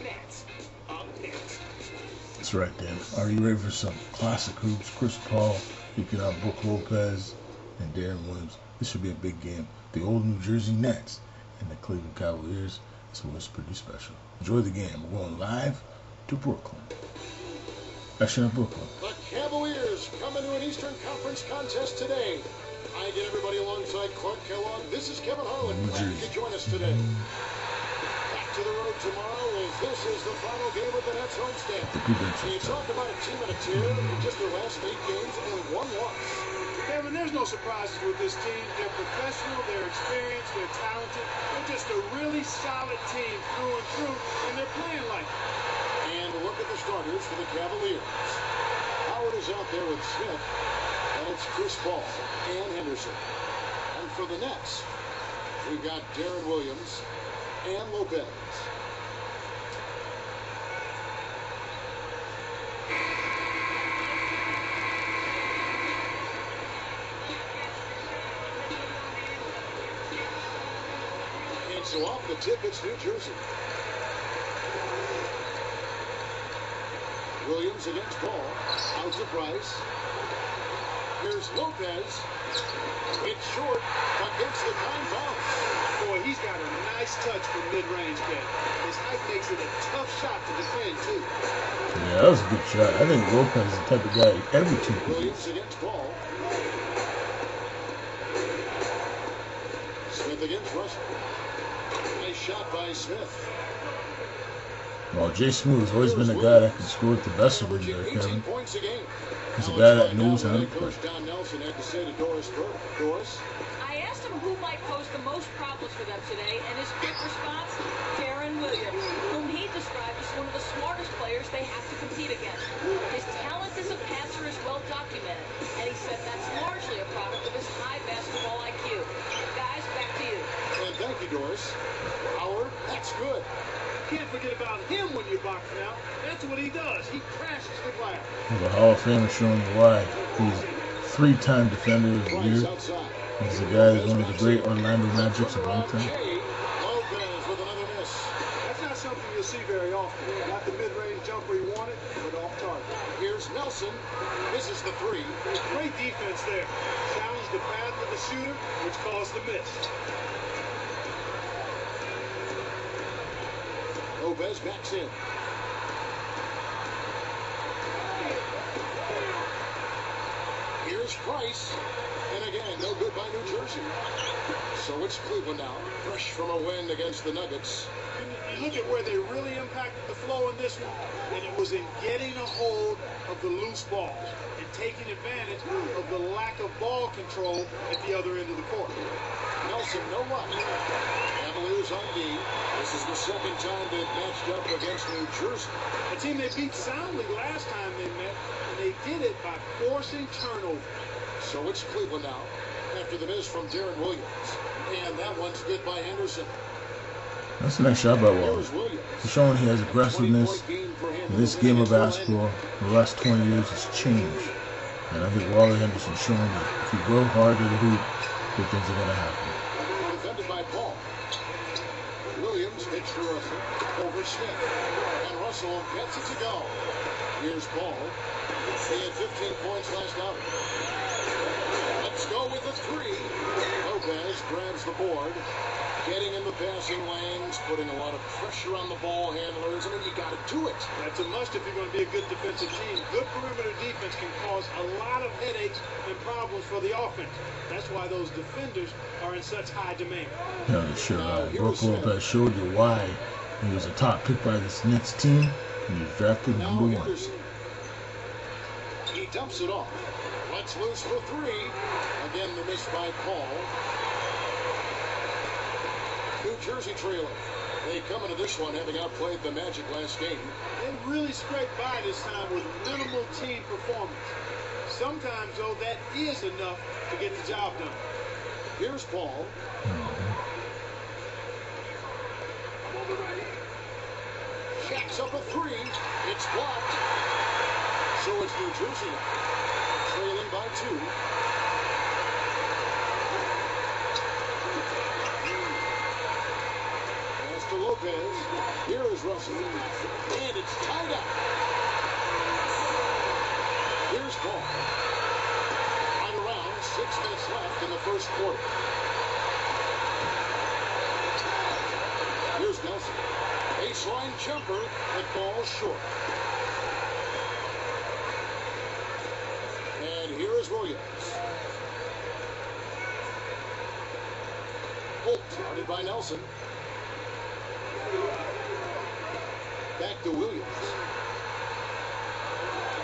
Nets. Up next. That's right, Dan. Are you ready for some classic hoops? Chris Paul taking out Brook Lopez and Deron Williams. This should be a big game. The old New Jersey Nets and the Cleveland Cavaliers. So it's pretty special. Enjoy the game. We're going live to Brooklyn. Actually, not Brooklyn. The Cavaliers come into an Eastern Conference contest today. I get everybody alongside Clark Kellogg. This is Kevin Harlan. Glad you could join us today. Back to the road tomorrow as this is the final game of the Nets homestand. You talk about a team in a tear in just their last 8 games and 1 loss. Kevin, there's no surprises with this team. They're professional, they're experienced, they're talented. They're just a really solid team through and through, and they're playing like it. And look at the starters for the Cavaliers. Howard is out there with Smith, and it's Chris Paul and Henderson. And for the Nets, we've got Deron Williams and Lopez. And so off the tip, it's New Jersey. Williams against Paul. Out to Price. Here's Lopez. It's short against the time bounce. Boy, he's got a nice touch from mid-range, Kevin. His height makes it a tough shot to defend, too. Yeah, that was a good shot. I think Lopez is the type of guy every team can Williams against Paul. Smith against Russell. Nice shot by Smith. Well, Jay Smooth's always been a guy that can score with the best of them there, Kevin. Points a game. He's a guy that knows how to play. Coach Don Nelson had to say to Doris Burke. Doris? I asked him who might pose the most problems for them today, and his quick response, Deron Williams, whom he described as one of the smartest players they have to compete against. His talent as a passer is well documented, and he said that's largely a product of his high basketball IQ. Guys, back to you. And thank you, Doris. Howard, that's good. Can't forget about him when you're boxing out. That's what he does. He crashes the glass. The Hall of Famer showing you why. He's a 3-time defender of the year. He's a guy that's one of the great Orlando Magics of all time. Lopez with another miss. That's not something you'll see very often. Not the mid-range jumper he wanted, but off target. Here's Nelson. Misses the 3. Great defense there. Challenged the path of the shooter, which caused the miss. Lopez backs in. Here's Price. And again, no good by New Jersey. So it's Cleveland now, fresh from a win against the Nuggets. You look at where they really impacted the flow in this one, and it was in getting a hold of the loose balls and taking advantage of the lack of ball control at the other end of the court. Nelson, no luck. Cavaliers on D. This is the second time they've matched up against New Jersey. A team they beat soundly last time they met, and they did it by forcing turnover. So it's Cleveland now, after the miss from Deron Williams. And that one's good by Henderson. That's a nice shot by Waller. He's showing he has aggressiveness. In this game of basketball, in the last 20 years, has changed. And I think Waller Henderson showing that if you go hard to the hoop, good things are going to happen. Defended by Paul. Williams hits to Russell over Smith. And Russell gets it to go. Here's Paul. He had 15 points last out. Let's go with the 3. Lopez grabs the board. Getting in the passing lanes, putting a lot of pressure on the ball handlers. I mean, you got to do it. That's a must if you're going to be a good defensive team. Good perimeter defense can cause a lot of headaches and problems for the offense. That's why those defenders are in such high demand. Yeah, sure. Brook Lopez showed you why he was a top pick by this Nets team, and he was drafted number 1. He dumps it off. Let's loose for 3. Again, the miss by Paul. New Jersey trailer. They come into this one having outplayed the Magic last game. They really scraped by this time with minimal team performance. Sometimes, though, that is enough to get the job done. Here's Paul. Shacks up a 3. It's blocked. So it's New Jersey now, trailing by 2. As to Lopez. Lopez. Here is Russell. And it's tied up. Here's Paul. Right around 6 minutes left in the first quarter. Here's Nelson. Baseline jumper, but ball short. And here is Williams. Holt guarded by Nelson. Back to Williams.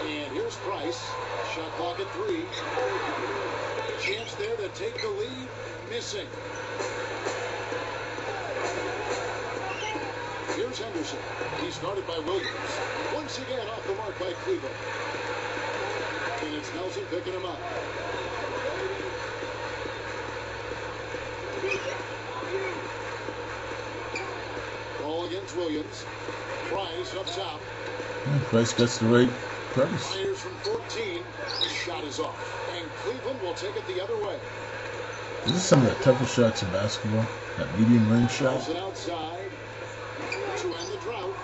And here's Price. Shot clock at 3. Chance there to take the lead. Missing. Here's Henderson. He's guarded by Williams. Once again off the mark by Cleveland. And it's Nelson picking him up. Ball against Williams. Price up top. Price gets the right price. Fires from 14. The shot is off. And Cleveland will take it the other way. This is some of the toughest shots in basketball. That medium range shot. Nelson outside to end the drought.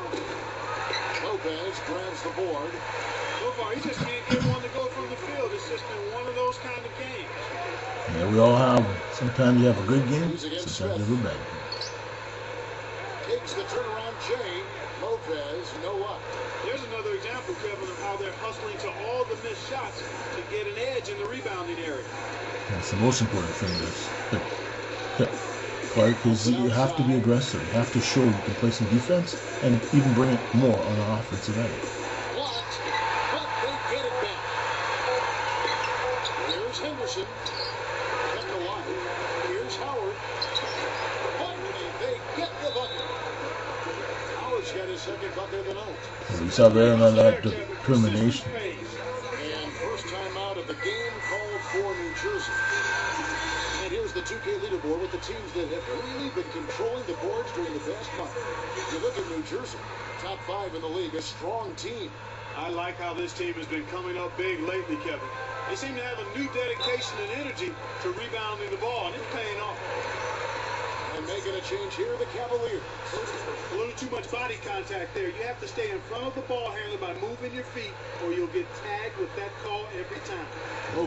Lopez grabs the board. So far, he just can't get one to go from the field. It's just been one of those kind of games. Yeah, we all have them. Sometimes you have a good game, sometimes you have a bad game. Takes the turnaround Jay. Lopez, no up. There's another example, Kevin, of how they're hustling to all the missed shots to get an edge in the rebounding area. That's the most important thing. Clark, is you have to be aggressive. You have to show you can play some defense and even bring it more on the offensive end. Blocked, but they get it back. Here's Henderson. Kept alive. Here's Howard. Finally, they get the bucket. Howard's got his second bucket of the night. We saw there on that determination. And first time out of the game called for New Jersey. And here's the 2K leaderboard with the teams that have really been controlling the boards during the past month. You look at New Jersey, top 5 in the league, a strong team. I like how this team has been coming up big lately, Kevin. They seem to have a new dedication and energy to rebounding the ball, and it's paying off. And making a change here, the Cavaliers. A little too much body contact there. You have to stay in front of the ball handler by moving your feet, or you'll get tagged with that call every time.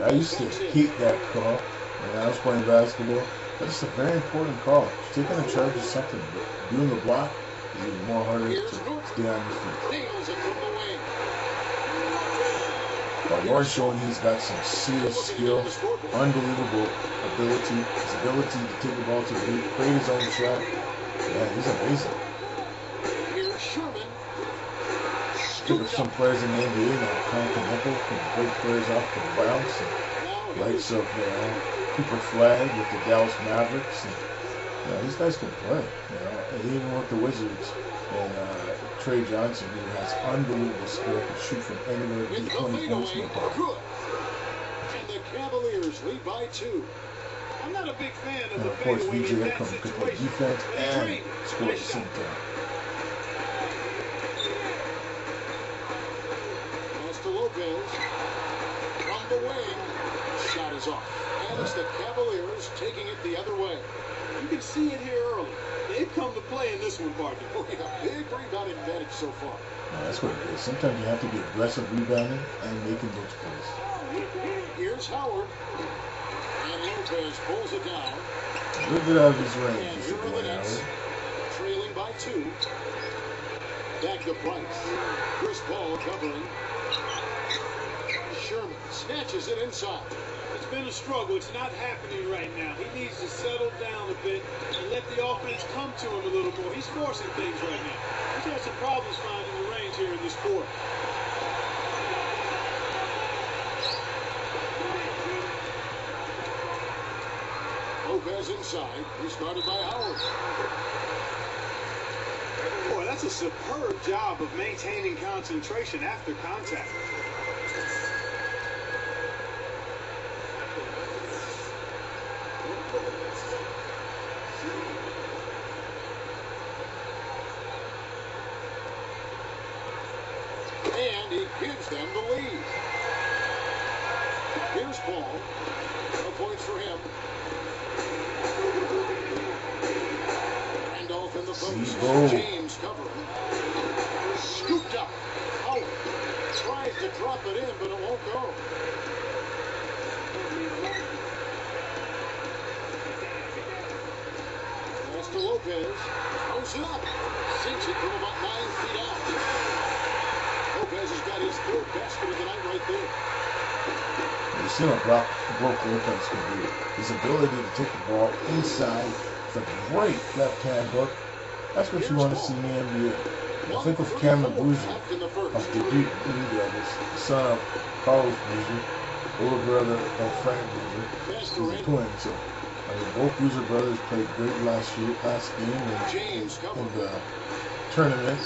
I used to hate that call when I was playing basketball. That's a very important call. Taking a charge is something, but doing the block is even more harder to stay on your feet. Nails it from the wing. But Lord's showing he's got some serious skill, unbelievable ability, his ability to take the ball to the lead, create his own shot. Yeah, he's amazing. Here's Sherman. Look at some players in the NBA now, Continental can break players off the bounce and likes of Cooper Flag with the Dallas Mavericks. And, these guys can play. And even with the Wizards and Trey Johnson, who has unbelievable skill, can shoot from anywhere to 20 points. Good. And the Cavaliers lead by 2. I'm not a big fan of And the of course, fadeaway VJ in that Eckham could play situation. defense But he and trained. score at Nice the same shot. time. Pass to Lopez. From the wing. Shot is off. And it's the Cavaliers taking it the other way. You can see it here early. They've come to play in this one, partner. Oh, yeah, big rebounding advantage so far. That's what it is. Sometimes you have to be aggressive rebounding and making those plays. Here's Howard. And Lopez pulls it down. A little bit out of his range, And Mr. here are the Dwight Nets. Howard. Trailing by 2. Back to Price. Chris Paul covering. Sherman snatches it inside. It's been a struggle. It's not happening right now. He needs to settle down a bit and let the offense come to him a little more. He's forcing things right now. He's had some problems finding the range here in this quarter. Lopez inside. He's guarded by Howard. Boy, that's a superb job of maintaining concentration after contact. And he gives them the lead. Here's Paul. No points for him. Randolph in the post. Zebo. James covering. Scooped up. Howard tries to drop it in, but it won't go. Pass to Lopez. Throws it up. Sinks it from about 9 feet out. Lopez has got his third basket of the night right there. You see what Brock Lopez can do. His ability to take the ball inside. It's a great left-hand hook. That's what you want to see in the NBA. Now think of Cameron Boozer of the Duke Blue Devils, the son of Carlos Boozer, older brother of Frank Boozer. He's a twin, so both Boozer brothers played great last game in the tournament,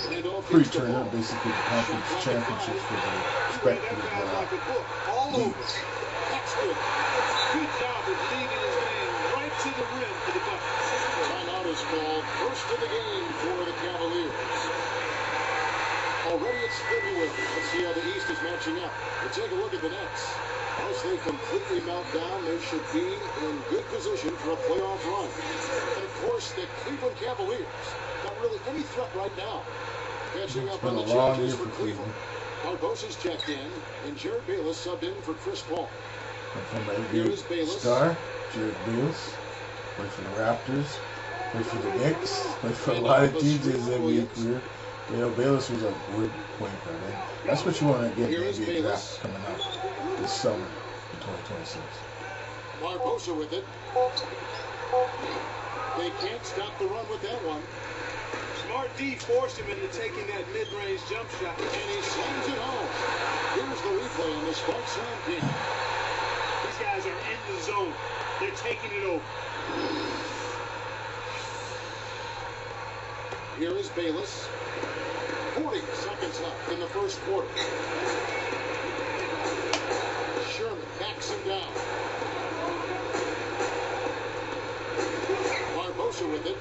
pre-tournament, basically the conference championships for the respective leagues. Good job of leading his man right to the rim for the Bucks. Timeout is called. First of the game for the Cavaliers. Already it's 31. Let's see how the East is matching up. We'll take a look at the Nets. Once they completely melt down, they should be in good position for a playoff run. And of course, the Cleveland Cavaliers, not really any threat right now. Catching up on the changes for Cleveland. Barbosa's checked in, and Jared Bayless subbed in for Chris Paul. And from the NBA star, Jared Bayless, played for the Raptors, played for the Knicks, played for a lot of teams in his NBA career. You know, Bayless was a good point guard. Right? That's what you want to get in the NBA draft coming out this summer in 2026. Barbosa with it. They can't stop the run with that one. Smart D forced him into taking that mid-range jump shot. And he slams it home. Here's the replay on this Spark Slam game. These guys are in the zone. They're taking it over. Here is Bayless. 40 seconds left in the first quarter. Sherman backs him down. Barbosa with it.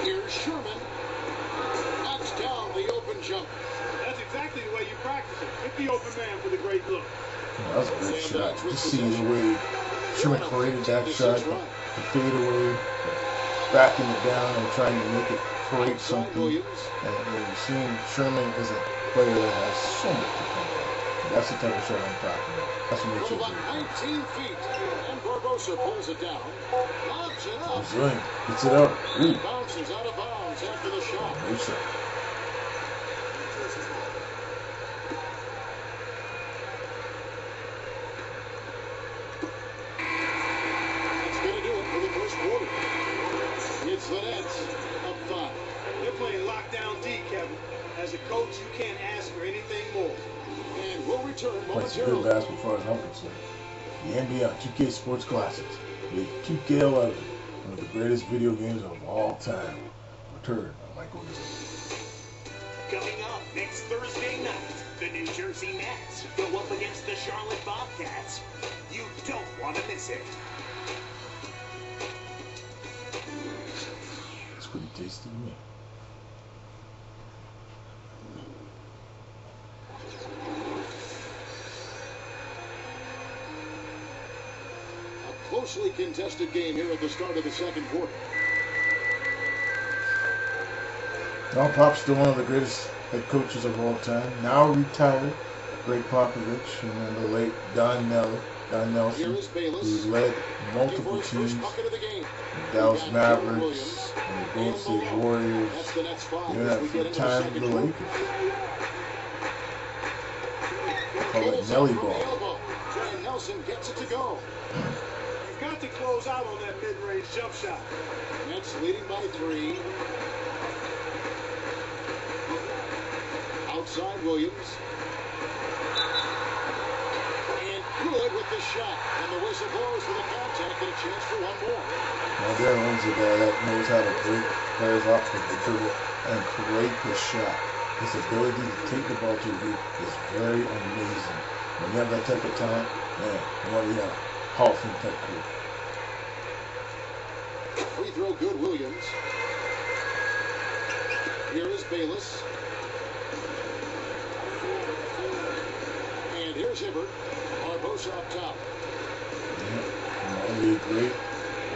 Here's Sherman. Knocks down the open jump. That's exactly the way you practice it. Hit the open man for the great look. That was a great shot. Just see the way Sherman created that shot, the fadeaway, backing it down and trying to make it create something. And you're seeing Sherman is a player that has so much potential. That's the type of shot I'm talking about. That's what makes it great. 19 feet, and Barbosa pulls it down. Lobs it up. Brazilian gets it up. Ooh. Bounces out of bounds after the shot. Great shot. That's going to do it for the first quarter. It's the Nets up 5. They're playing lockdown D, Kevin. As a coach, you can't ask for anything more. And we'll return Plays good momentarily. basketball as far as I'm concerned. The NBA on 2K Sports Classics. The 2K11, one of the greatest video games of all time. Return on Michael Jordan. Coming up next Thursday night, the New Jersey Nets go up against the Charlotte Bobcats. You don't want to miss it. It's pretty tasty to me. A closely contested game here at the start of the second quarter. Now Pop's still one of the greatest head coaches of all time. Now retired, Greg Popovich, and then the late Don Nelson, who led multiple teams, the Dallas Mavericks, and the Golden State Warriors, even at the time of the Lakers. They call it Nelly Ball. Nelson gets it to go. You've got to close out on that mid-range jump shot. Nets leading by 3. Outside Williams. And good with the shot. And the whistle blows for the contact and a chance for one more. Now Darren Williams is a guy that knows how to break players off of the dribble and create his shot. His ability to take the ball to the hoop is very amazing. When you have that type of talent, man, you have Hall of Fame type group. Free throw good, Williams. Here is Bayless. And here's Hibbert. Barbosa up top. Yeah, really great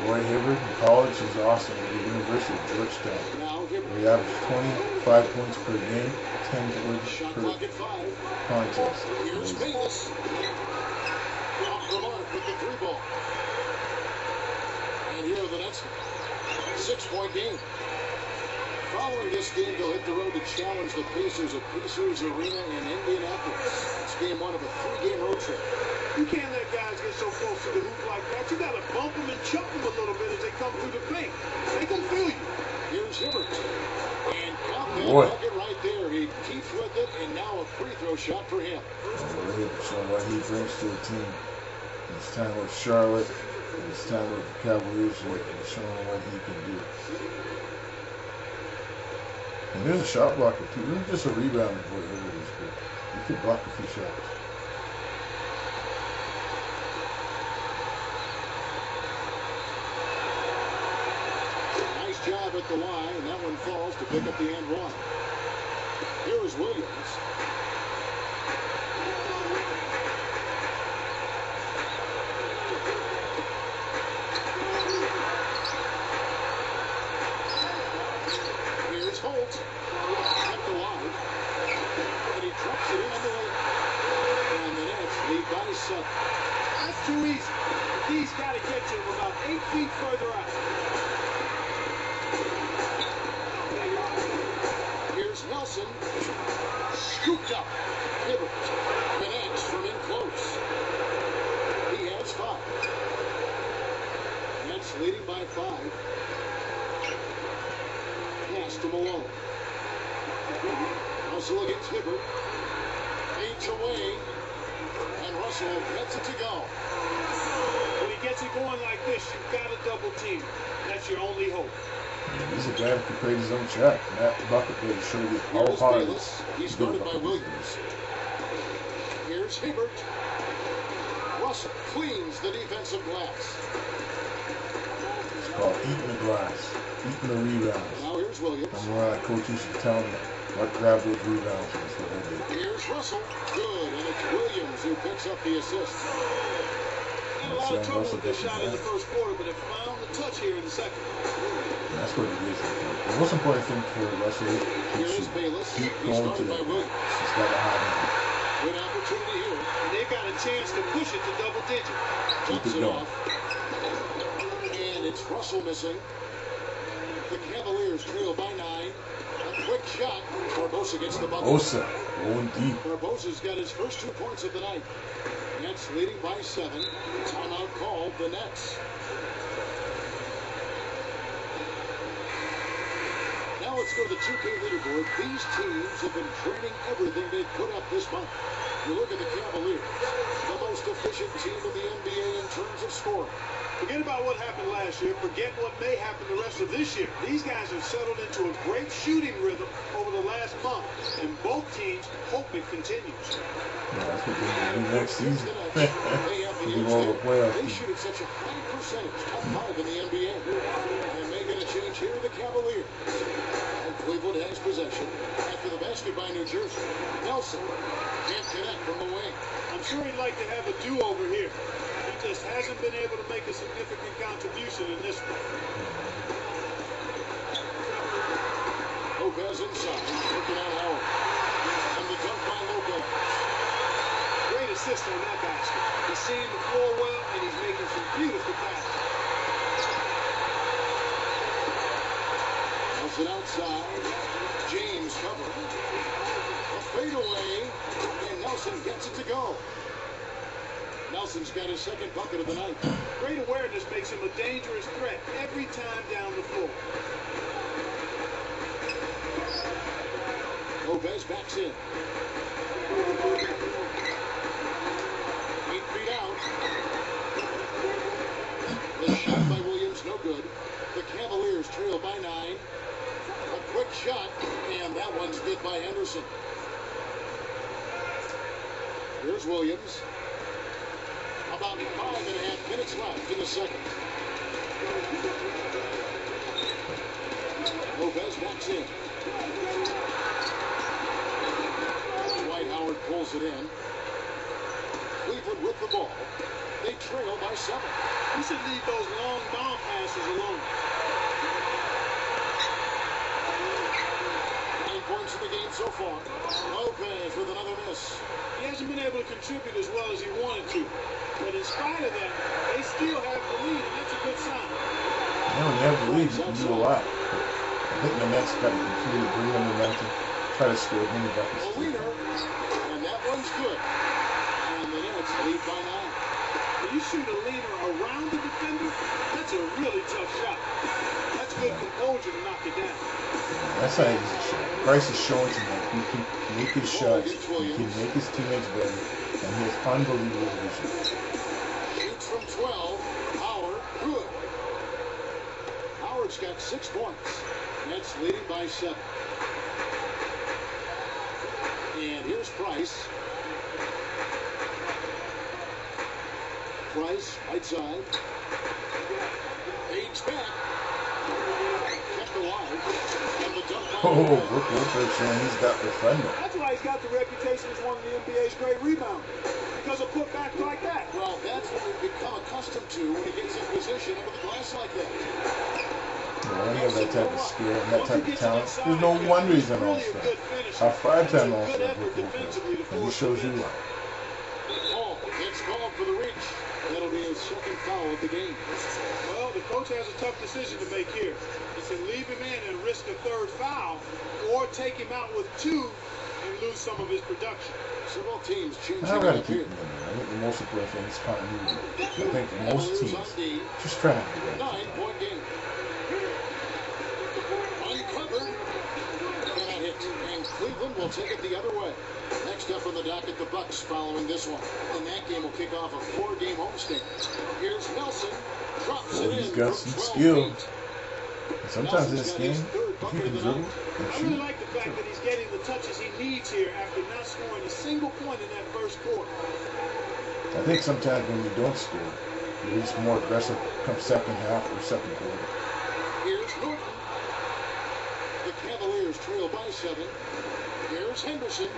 Roy Hibbert in college is awesome at the University of Georgetown. Now Hibbert. He averaged 25 points per game, 10 points Shot per clock at 5. contest. Here's Amazing. Bayless. Off the mark with the 3-ball. And here are the Nets. 6-point game. Following this game, they'll hit the road to challenge the Pacers at Pacers Arena in Indianapolis. It's game 1 of a 3-game road trip. You can't let guys get so close to the hoop like that. You got to bump them and chump them a little bit as they come through the paint. Make them feel you. Here's Hibbert. And count that Boy. bucket right there. He keeps with it, and now a free throw shot for him. Roy Hibbert showing what he brings to the team. It's time with Charlotte. It's time with the Cavaliers. He's showing what he can do. And there's a shot blocker too. This is just a rebound for Hibbert is good. He could block a few shots. Nice job at the line, and that one falls to pick up the and one. Here is Williams. Here's Holt. At the line. And he drops it in on the lane. And the Nets lead by 7. That's too easy. He's got to get to him about 8 feet further out. Here's Nelson. Scooped up. Hibbert connects from in close. He has 5. Nets leading by 5. Pass to Malone. Russell against Hibbert. Fades away. And Russell gets it to go. When he gets it going like this, you've got to double team him. That's your only hope. He's a guy that can create his own shot. Matt Bucket will show you how Here's hard Bayless. He's guarded by Williams. Here's Hibbert. Russell cleans the defensive glass. It's called eating the glass, eating the rebounds. Now here's Williams. That's why our coach used to tell me, let grab those rebounds. That's what I did. Here's Russell. Good. And it's Williams who picks up the assist. Had a lot of trouble with this shot in the first quarter, but it found the touch here in the second. And that's what it is. The most important thing for Russell is Here to is Bayless. keep He's going to guarded by the Williams. He's got a hot hand. Good opportunity here. And they've got a chance to push it to double digit. Keep Dumps it it going. off. And it's Russell missing. The Cavaliers trail by 9. A quick shot. Barbosa gets the bucket. Osa, going deep. Barbosa's got his first 2 points of the night. Nets leading by 7. Timeout called the Nets. Now let's go to the 2K leaderboard. These teams have been training everything they've put up this month. You look at the Cavaliers, the most efficient team in the NBA in terms of scoring. Forget about what happened last year. Forget what may happen the rest of this year. These guys have settled into a great shooting rhythm over the last month, and both teams hope it continues. Yeah, that's what they're going to do next season. They have the Do edge all the there. playoff They teams. shoot at such a high percentage, top 5 in the NBA. And making a change here, the Cavaliers. And Cleveland has possession after the basket by New Jersey. Nelson can't connect from the wing. I'm sure he'd like to have a do-over here. He just hasn't been able to make a significant contribution in this one. Lopez inside, looking at Howard. And the dunk by Lopez. Great assist on that basket. He's seeing the floor well, and he's making some beautiful passes. Nelson outside. James covering. A fadeaway. And Nelson gets it to go. Nelson's got his second bucket of the night. Great awareness makes him a dangerous threat every time down the floor. Lopez backs in. 8 feet out. The shot by Williams, no good. The Cavaliers trail by 9. A quick shot, and that one's good by Henderson. Here's Williams. About 5.5 minutes left in the second. Lopez backs in. Dwight Howard pulls it in. Cleveland with with the ball. They trail by 7. You should leave those long bomb passes alone. 9 points in the game so far. Lopez with another miss. He hasn't been able to contribute as well as he wanted to. But in spite of that, they still have the lead, and that's a good sign. You know, when you have the lead, you can do a lot. I think the Nets got to continue to bring them momentum, try to score as many buckets. A leader, and that one's good. And the Nets lead by 9. When you shoot a leaner around the defender, that's a really tough shot. That's good composure to knock it down. That's how he's a shot. Bryce is showing to him he can make his shots, he can make his teammates better, and he has unbelievable vision. Shoots from 12. Howard, good. Howard's got 6 points. Nets leading by 7. And here's Price. Price, right side. Fades back. Kept alive. And the dunk by Oh, Lopez. Brook Lopez showing he's got defender. That's why he's got the reputation as one of the NBA's great rebounders. Because of putbacks like that. Well, that's what we've become accustomed to when he gets in position under the glass like that. When you have that type of skill and that type of talent, there's no wonder he's an all-star. A 5-time all-star, Brook Lopez. And he shows you why. Paul gets called for the reach. That'll be his second foul of the game. Well, the coach has a tough decision to make here. He can leave him in and risk a 3rd foul, or take him out with 2 and lose some of his production. Several teams changing I've got to up keep here. him in there. I think the most important thing is continuity. I think most Cavaliers teams on D. just try to do that. 9-point game. Uncovered. Cannot hit. And Cleveland will take it the other way. Next up on the docket, the Bucks following this one. And that game will kick off a 4-game homestand. Here's Nelson. Drops it He's in got for some 12 skill. feet. Sometimes in this game, Nelson's got his 3rd if bucket you of can the dribble night. and I really shoot, like the fact that he's getting the touches he needs here after not scoring a single point in that first quarter. I think sometimes when you don't score, you're just more aggressive come second half or second quarter. Here's Norton. The Cavaliers trail by 7. Here's Henderson.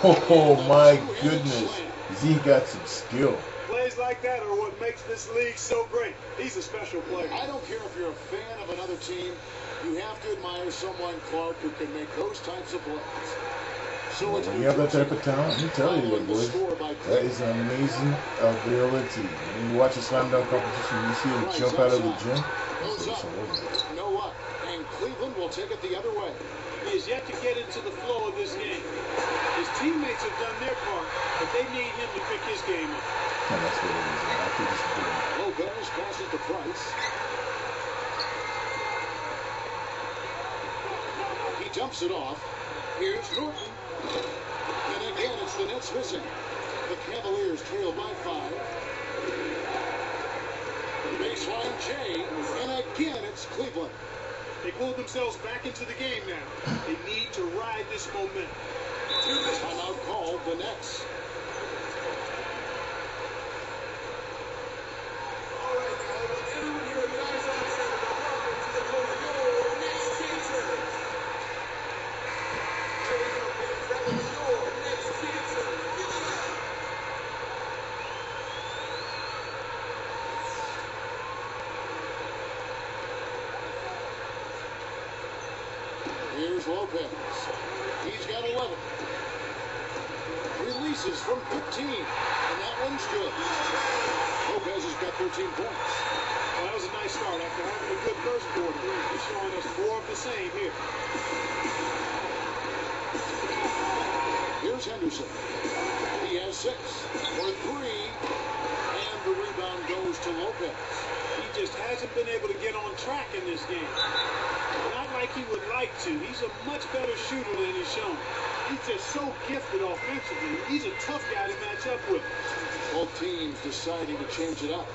Oh my goodness, Z got some skill. Plays like that are what makes this league so great. He's a special player. I don't care if you're a fan of another team, you have to admire someone, Clark, who can make those types of plays. So it's When you have that type of talent, let me tell you, boys, that is an amazing ability. When you watch a slam dunk competition, you see him jump out of the gym. Goes up. No luck. And Cleveland will take it the other way. He has yet to get into the flow of this game. His teammates have done their part, but they need him to pick his game up. And that's what it is. I think it's good. Lopez passes to Price. He dumps it off. Here's Norton. And again, it's the Nets missing. The Cavaliers trail by 5. Baseline J. And again, it's Cleveland. They pulled themselves back into the game now. They need to ride this momentum. Timeout called the Nets. Here's Lopez. He's got 11. Releases from 15. And that one's good. Lopez has got 13 points. Well, that was a nice start after having a good first quarter. He's showing us more of the same here. Here's Henderson. He has 6 for 3. And the rebound goes to Lopez. He just hasn't been able to get on track in this game. Not like he would like to. He's a much better shooter than he's shown. He's just so gifted offensively. He's a tough guy to match up with. Both teams deciding to change it up.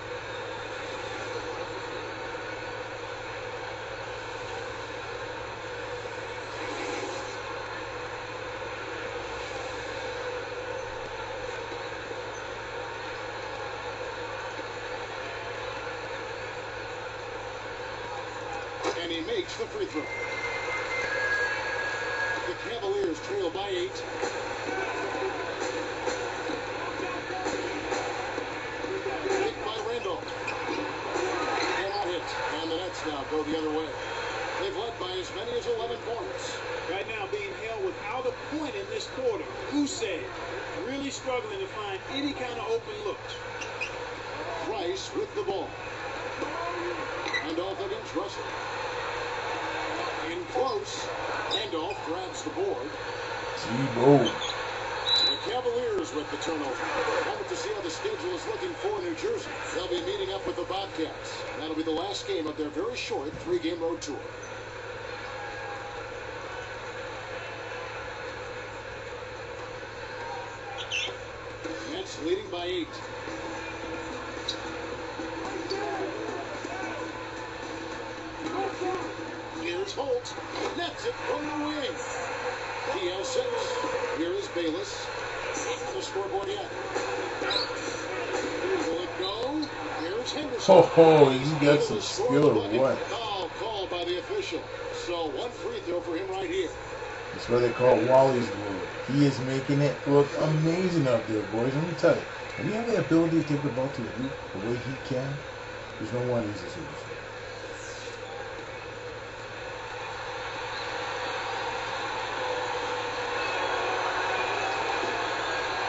And he makes the free throw. The Cavaliers trail by 8. as many as 11 points. Right now, being held without a point in this quarter. Usain really struggling to find any kind of open looks. Price with the ball. Randolph against Russell. In close. Randolph grabs the board. T-Bow. The Cavaliers with the turnover. Moment to see how the schedule is looking for New Jersey. They'll be meeting up with the Bobcats. That'll be the last game of their very short 3-game road tour. Nets leading by 8. Here's Holt. Nets it from the wing. He has 6. Here is Bayless. Not on the scoreboard yet. Will it go? Here's Henderson. Oh, he got some skill or what? Foul called by the official. So 1 free throw for him right here. That's what they call Wally's rule. He is making it look amazing out there, boys. Let me tell you, when you have the ability to take the ball to the hoop the way he can, there's no one he's a superstar.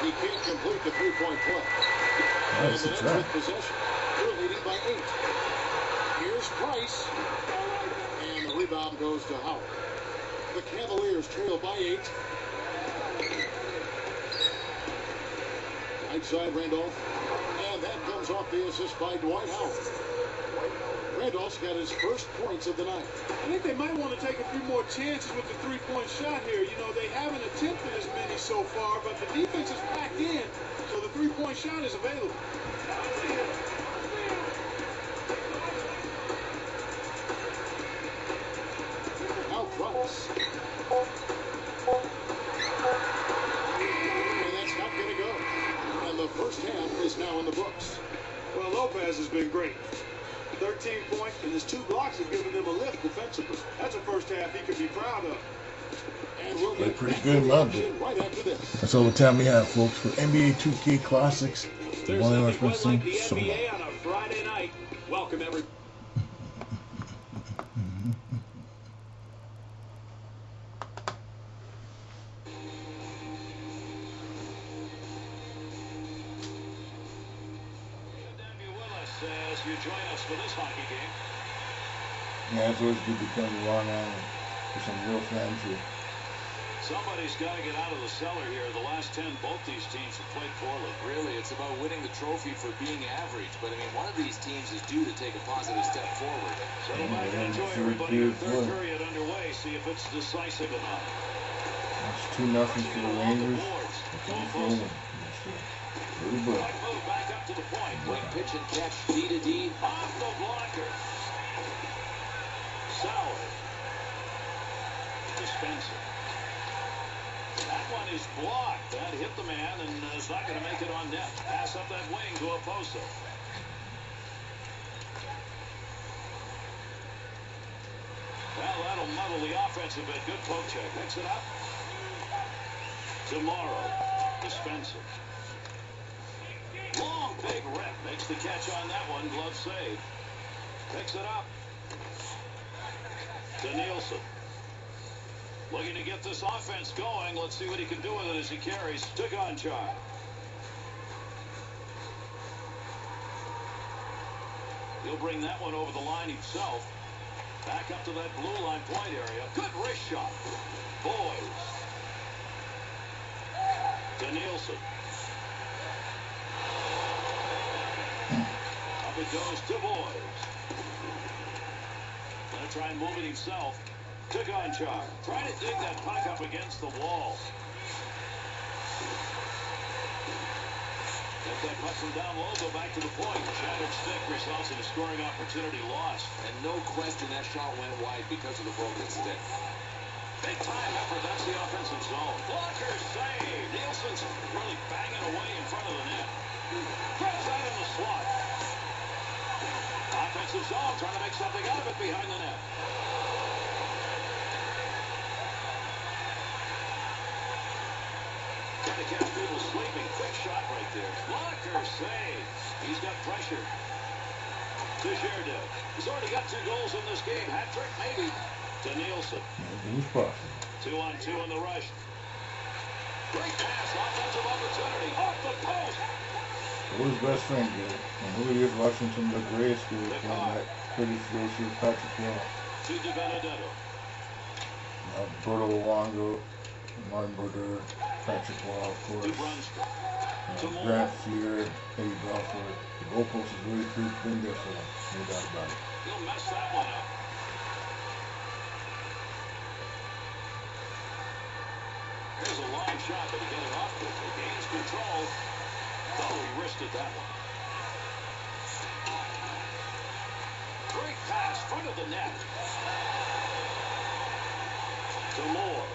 He can't complete the 3-point play. Nice And the to Nets try. with possession. They're leading by 8. Here's Price. And the rebound goes to Howard. The Cavaliers trail by 8. Right side Randolph. And that comes off the assist by Dwight Howard. Randolph's got his first points of the night. I think they might want to take a few more chances with the 3-point shot here. You know, they haven't attempted as many so far, but the defense is packed in, so the 3-point shot is available. Now Price. And that's not going to go. And the first half is now in the books. Well, Lopez has been great. 13 points, and his 2 blocks have given them a lift defensively. That's a first half he could be proud of. And we'll They're get pretty back good to in the London. action right after this. That's all the time we have, folks, for NBA 2K Classics. The There's one nothing that quite was like the so long. NBA on a Friday night. Welcome, everybody. As you join us for this hockey game. Yeah, it's always good to come to Long Island for some real fans here. Somebody's got to get out of the cellar here. The last 10, both these teams have played poorly. Really, it's about winning the trophy for being average. But, I mean, one of these teams is due to take a positive step forward. Settle back and enjoy everybody. The third period underway. See if it's decisive or not. That's 2-0 for the Rangers. Both Really good. Right move back up to the point. Quick pitch and catch, D to D. Off the blocker. Sauer. Dispenser. That one is blocked. That hit the man and is not going to make it on net. Pass up that wing to Oposo. Well, that'll muddle the offense a bit. Good poke check. Picks it up. Tomorrow. Dispenser. Long, big rip. Makes the catch on that one. Glove save. Picks it up. To Nielsen. Looking to get this offense going. Let's see what he can do with it as he carries. To Gonchar. He'll bring that one over the line himself. Back up to that blue line point area. Good wrist shot. Boys. To Nielsen. Up it goes to Boys. Gonna try and move it himself. To Gonchar. Trying to dig that puck up against the wall. Get that puck from down low, go back to the point. Shattered stick results in a scoring opportunity lost. And no question that shot went wide because of the broken stick. Big time effort, that's the offensive zone. Blocker save. Nielsen's really banging away in front of the net. Throws that in the slot. Offensive zone, trying to make something out of it behind the net. Trying to catch people sleeping. Quick shot right there. Blocker save. He's got pressure. Desjardins. He's already got 2 goals in this game. Hat trick, maybe. To Nielsen. Anything is possible. 2-on-2 on the rush. Great pass, offensive opportunity, off the post. Who his best friend did, and who he is watching from the grade school playing that Curtis goes to Patrick Wall. To DiBenedetto. Alberto Luongo, Martin Brodeur, Patrick Wall, of To course. Brunstrom. Grant Fuhr, Eddie Belfour. The goalpost is really been there for them, no doubt about it. He'll mess that one up. There's a long shot, but he got it off quickly. Gains control. Oh, he wristed that one. Great pass, front of the net. To Moore.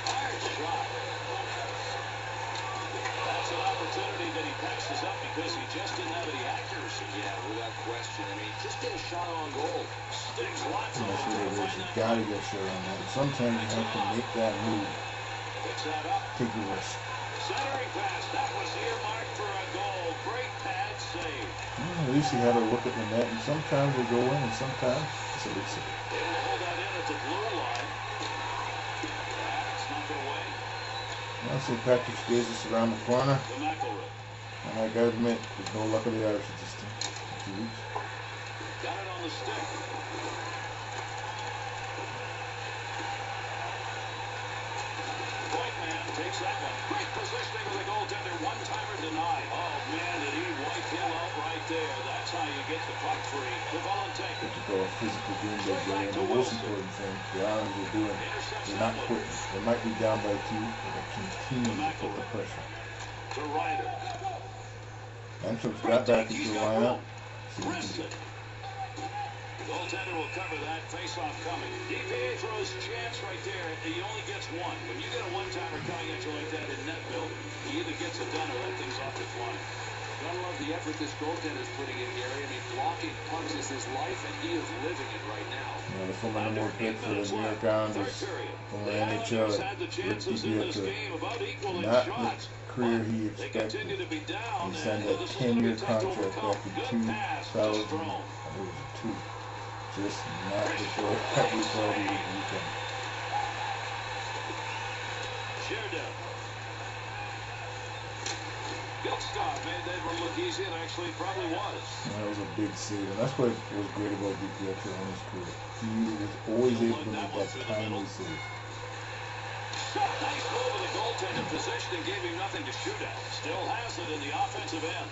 Hard shot. That's an opportunity that he passes up because he just didn't have any accuracy. Yeah, without question. I mean, just get a shot on goal. Sticks lots of That's them what to it is. find You that. gotta get shit on that. Sometimes you have to make that move. Picks that up. Take the risk. Centering pass. That was earmarked for a goal. Great pad save. At least he had a look at the net, and sometimes they go in, and sometimes it's a big save. Able to hold that in at the blue line. That's knocked away. Now St. Patrick's Day is around the corner, To McElroy. and I gotta admit, there's no luck of the Irish at this team. 2 weeks. Got it on the stick. Whiteman takes that one. Great positioning of the goaltender. One-timer denied. Oh, man, did he wipe him up right there. That's how you get the puck free. To Volunteer. To go a physical game they play, and the most important thing, the Islanders are doing, they're not quitting. They might be down by 2, but they continue to put the pressure. To Ryder. Antrum's got back into the lineup. See what he can do. Wristed. Goaltender will cover that. Face-off coming. DiPietro's chance right there. He only gets one. When you get a one-timer coming at you like that in net build, he either gets it done or that thing's off the fly. Gotta love the effort this goaltender's putting in, Gary. I mean, blocking pucks is his life, and he is living it right now. The former number 1 pick for the New York Islanders, former NHL, Rick DiPietro. Not the career he They expected. continue to be down. He signed and a this is gonna be 10-year tough to contract overcome. back in Good pass to 2000. Strome. I believe it was 2. Just not the joy that we thought he would become. Sherdon. Good stop. Made that one look easy, and actually probably was. That was a big save, and that's what was great about DiPietro in his career. He was always able to make that timely save. Nice move of the goaltender position and gave him nothing to shoot at. Still has it in the offensive end.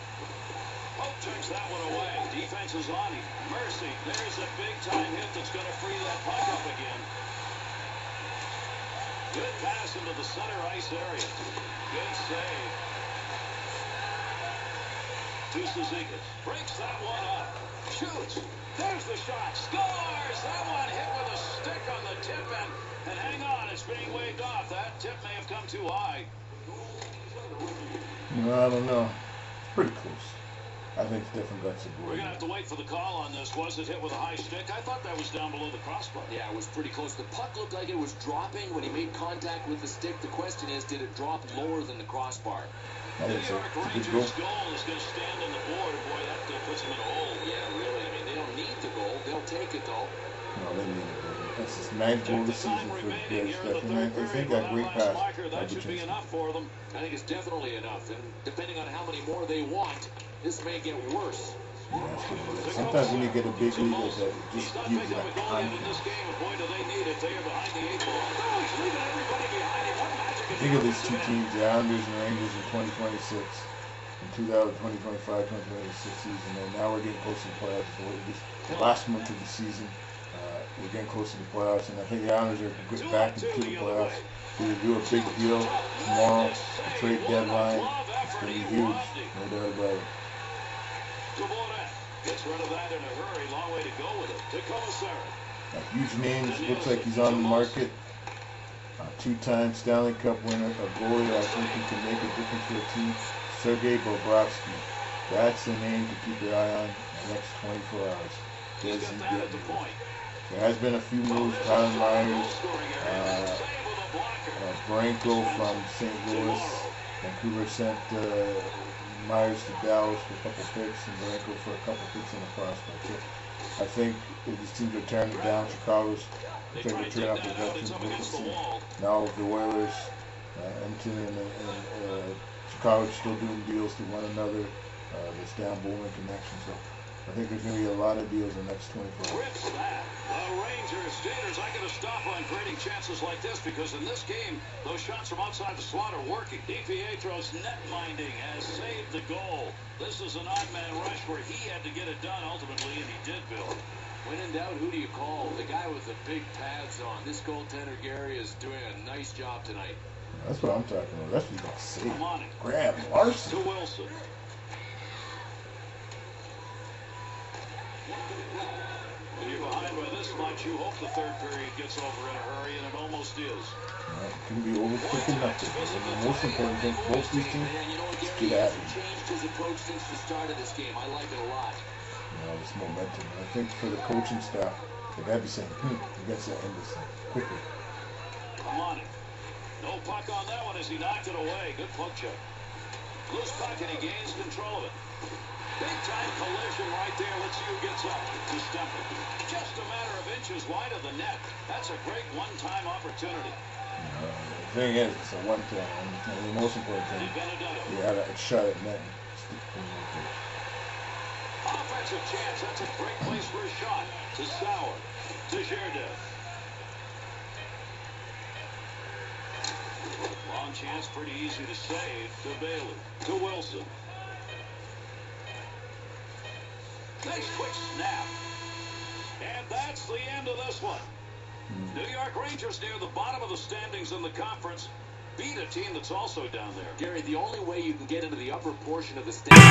Pope takes that one away. Defense is on him. Mercy. There's a big-time hit that's going to free that puck up again. Good pass into the center ice area. Good save. To Cizikas. Breaks that one up. Shoots. There's the shot. Scores! That one hit with a stick on the tip end. And hang on, it's being waved off. That tip may have come too high. I don't know. It's pretty close. I think it's different guts of We're going to have to wait for the call on this. Was it hit with a high stick? I thought that was down below the crossbar. Yeah, it was pretty close. The puck looked like it was dropping when he made contact with the stick. The question is, did it drop lower than the crossbar? I New think so. York It's a good Rangers goal. goal is going to stand on the board. Boy, that puts them in a hole. Yeah, really. I mean, they don't need the goal. They'll take it, though. No, they need it. That's his 9th goal of the season for the Greg Stephan. I think that great pass. That should be enough for them. I think it's definitely enough. And depending on how many more they want, this may get worse. Yeah, that's what it is. Sometimes when you get a big lead like that, it He's just not gives picking you up a that goal yet in this confidence. game, and boy, do they need it. They are behind the 8 ball. Oh, he's leaving everybody behind him. What magic is Think of these he two doing? teams, the Islanders and Rangers in 2026, in 2025, 2026 season, and now we're getting close to the playoffs. So the last month of the season, we're getting close to the playoffs, and I think the Islanders are getting back into the playoffs. They do a big deal tomorrow, the trade deadline. It's going to be huge, no doubt about it. Kubota gets rid of that in a hurry. Long way to go with it. To Commissary. Huge names, looks like he's on the market. Two-time Stanley Cup winner, a goalie I think he can make a difference for a team. Sergei Bobrovsky. That's the name to keep your eye on in the next 24 hours. He's Does got he that get at the moved? point. There has been a few moves. Tyler Myers, Goal-scoring area. Save with a blocker. Branko from St. Louis. Vancouver sent Myers to Dallas for a couple picks, and Branko for a couple picks in the prospect. So I think these teams are tearing it down. Chicago's They trying try to to turn take out the that out. veterans. It's up We'll against the see. wall. Now with the Oilers, Edmonton and Chicago still doing deals to one another. The Stan Bowman connection. So I think there's going to be a lot of deals in the next 24 hours. Rips that. The Rangers, Staters, I got to stop on creating chances like this because in this game, those shots from outside the slot are working. DiPietro's net minding has saved the goal. This is an odd man rush where he had to get it done ultimately, and he did, Bill. When in doubt, who do you call? The guy with the big pads on. This goaltender, Gary, is doing a nice job tonight. That's what I'm talking about. That's what you got to say. Come on. Graham Larson. To Wilson. When you're behind by this much, you hope the third period gets over in a hurry, and it almost is. It can be over quick and nothing. The most important thing for both these teams And you know what, is Gary, get he at hasn't it. changed his approach since the start of this game. I like it a lot. This momentum. And I think for the coaching staff, they got to be saying, we got to end this thing quickly. Come on. No puck on that one as he knocked it away. Good poke check. Loose puck and he gains control of it. Big time collision right there. Let's see who gets up to stump it. Just a matter of inches wide of the net. That's a great one-time opportunity. The thing is, it's a one-time. And the most important thing, you had a shot at net. Offensive chance. That's a great place for a shot. To Sauer. To Gerdev. Long chance, pretty easy to save. To Bailey. To Wilson. Nice quick snap. And that's the end of this one. New York Rangers near the bottom of the standings in the conference. Beat a team that's also down there. Gary, the only way you can get into the upper portion of the standings